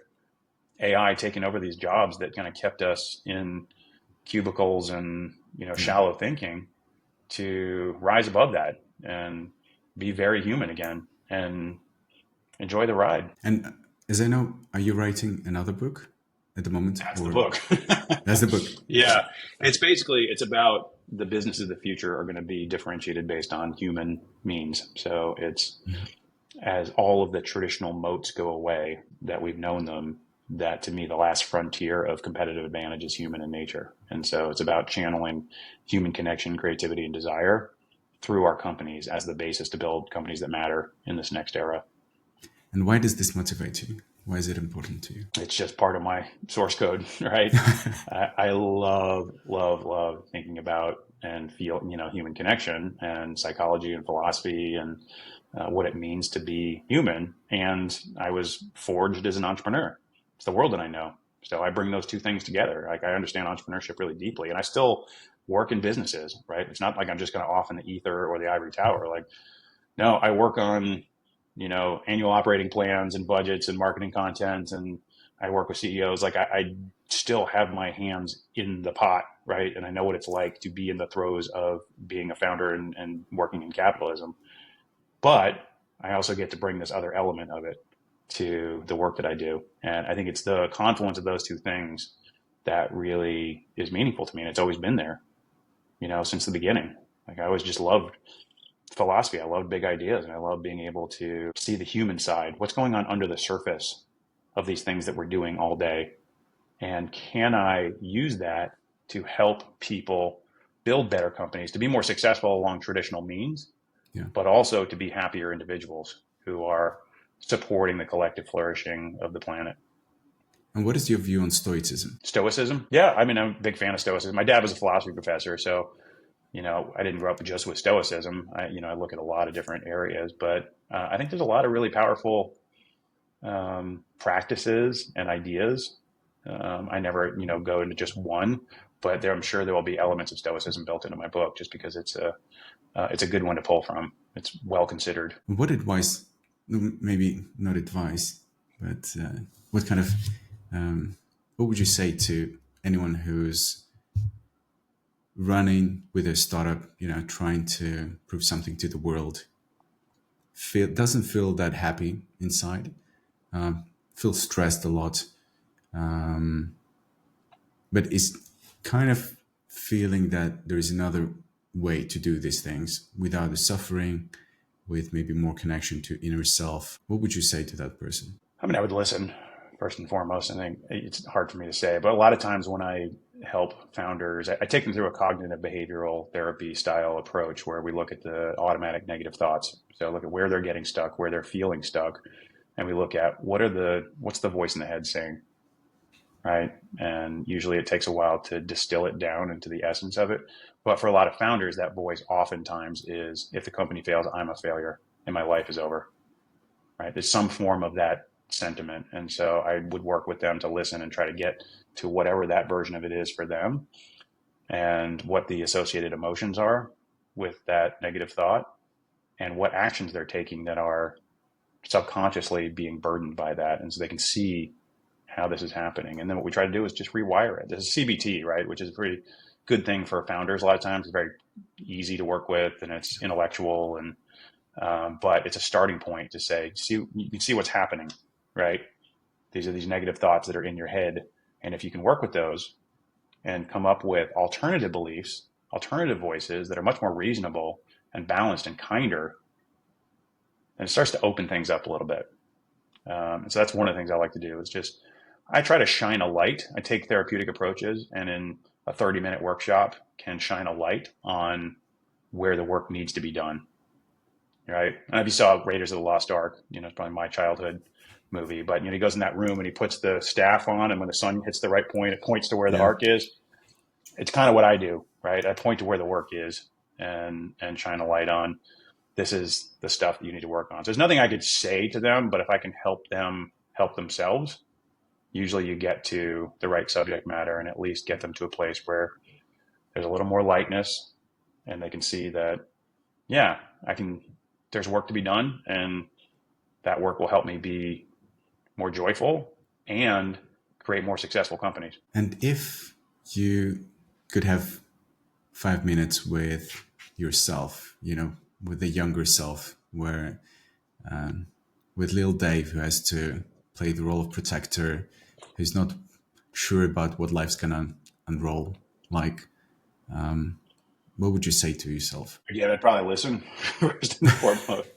AI taking over these jobs that kind of kept us in cubicles and, shallow thinking, to rise above that and be very human again and enjoy the ride. And as I know, are you writing another book at the moment? That's the book. That's the book. Yeah. It's about the businesses of the future are going to be differentiated based on human means. So it's as all of the traditional moats go away that we've known them, that to me, the last frontier of competitive advantage is human in nature. And so it's about channeling human connection, creativity, and desire through our companies as the basis to build companies that matter in this next era. And why does this motivate you? Why is it important to you? It's just part of my source code, right? I love thinking about and feel, human connection and psychology and philosophy and what it means to be human. And I was forged as an entrepreneur. It's the world that I know. So I bring those two things together. Like, I understand entrepreneurship really deeply, and I still work in businesses, right? It's not like I'm just going to off in the ether or the ivory tower. Like, no, I work on, annual operating plans and budgets and marketing content, and I work with CEOs. Like, I still have my hands in the pot, right? And I know what it's like to be in the throes of being a founder and working in capitalism. But I also get to bring this other element of it to the work that I do. And I think it's the confluence of those two things that really is meaningful to me. And it's always been there, since the beginning. Like, I always just loved philosophy. I loved big ideas, and I love being able to see the human side. What's going on under the surface of these things that we're doing all day? And can I use that to help people build better companies, to be more successful along traditional means, but also to be happier individuals who are supporting the collective flourishing of the planet. And what is your view on Stoicism? Stoicism? Yeah, I'm a big fan of Stoicism. My dad was a philosophy professor, so I didn't grow up just with Stoicism. I look at a lot of different areas, but I think there's a lot of really powerful practices and ideas. I never, go into just one, but I'm sure there will be elements of Stoicism built into my book, just because it's a good one to pull from. It's well considered. What advice, maybe not advice, but what kind of, what would you say to anyone who's running with a startup, trying to prove something to the world, doesn't feel that happy inside, feels stressed a lot, but is kind of feeling that there is another way to do these things without the suffering, with maybe more connection to inner self. What would you say to that person? I mean, I would listen first and foremost. I think it's hard for me to say, but a lot of times when I help founders, I take them through a cognitive behavioral therapy style approach where we look at the automatic negative thoughts. So look at where they're getting stuck, where they're feeling stuck, and we look at what's the voice in the head saying, right? And usually it takes a while to distill it down into the essence of it. But for a lot of founders, that voice oftentimes is, if the company fails, I'm a failure and my life is over, right? There's some form of that sentiment. And so I would work with them to listen and try to get to whatever that version of it is for them and what the associated emotions are with that negative thought and what actions they're taking that are subconsciously being burdened by that. And so they can see how this is happening. And then what we try to do is just rewire it. This is CBT, right? Which is a pretty good thing for founders. A lot of times it's very easy to work with and it's intellectual, and but it's a starting point to say, you can see what's happening, right? These are these negative thoughts that are in your head. And if you can work with those and come up with alternative beliefs, alternative voices that are much more reasonable and balanced and kinder, then it starts to open things up a little bit. And so that's one of the things I like to do is just, I try to shine a light. I take therapeutic approaches and in a 30-minute workshop can shine a light on where the work needs to be done, right? And if you saw Raiders of the Lost Ark, it's probably my childhood movie, but he goes in that room and he puts the staff on, and when the sun hits the right point, it points to where the ark is. It's kind of what I do, right? I point to where the work is and shine a light on, this is the stuff that you need to work on. So there's nothing I could say to them, but if I can help them help themselves, usually you get to the right subject matter and at least get them to a place where there's a little more lightness and they can see that, there's work to be done, and that work will help me be more joyful and create more successful companies. And if you could have 5 minutes with yourself, with the younger self, where with little Dave, who has to play the role of protector, who's not sure about what life's gonna unroll like, what would you say to yourself? Yeah, I'd probably listen first and foremost.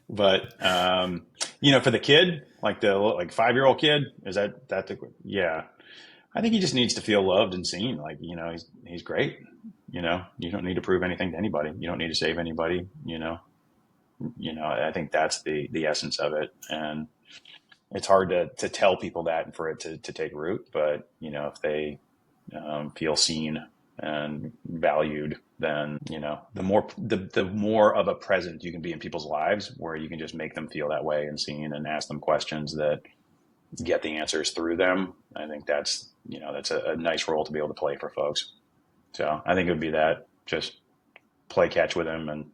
But for the kid, like the 5-year-old kid, is that I think he just needs to feel loved and seen. Like, he's great. You don't need to prove anything to anybody. You don't need to save anybody. I think that's the essence of it. And it's hard to tell people that and for it to take root. But, if they feel seen and valued, then, the more of a presence you can be in people's lives, where you can just make them feel that way and seen and ask them questions that get the answers through them. I think that's a nice role to be able to play for folks. So I think it would be that, just play catch with him and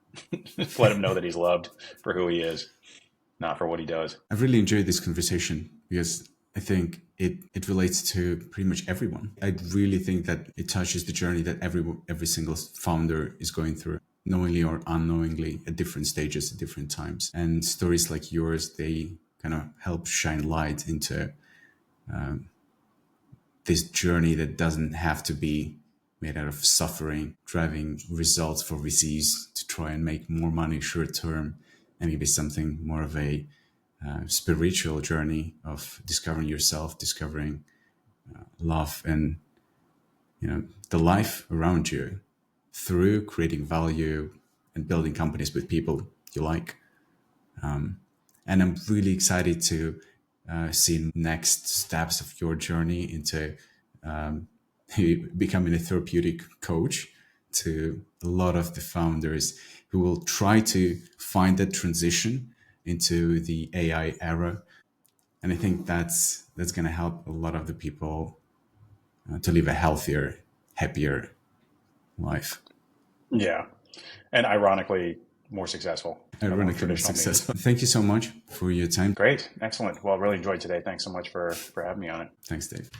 let him know that he's loved for who he is, not for what he does. I've really enjoyed this conversation because I think it relates to pretty much everyone. I really think that it touches the journey that every single founder is going through, knowingly or unknowingly, at different stages, at different times. And stories like yours, they kind of help shine light into this journey that doesn't have to be made out of suffering, driving results for VCs to try and make more money short term, and maybe something more of a spiritual journey of discovering yourself, discovering love and the life around you through creating value and building companies with people you like. And I'm really excited to see next steps of your journey into becoming a therapeutic coach to a lot of the founders who will try to find that transition into the AI era. And I think that's going to help a lot of the people to live a healthier, happier life. Yeah. And ironically, more successful. Ironically, more successful. Thank you so much for your time. Great. Excellent. Well, I really enjoyed today. Thanks so much for having me on it. Thanks, Dave.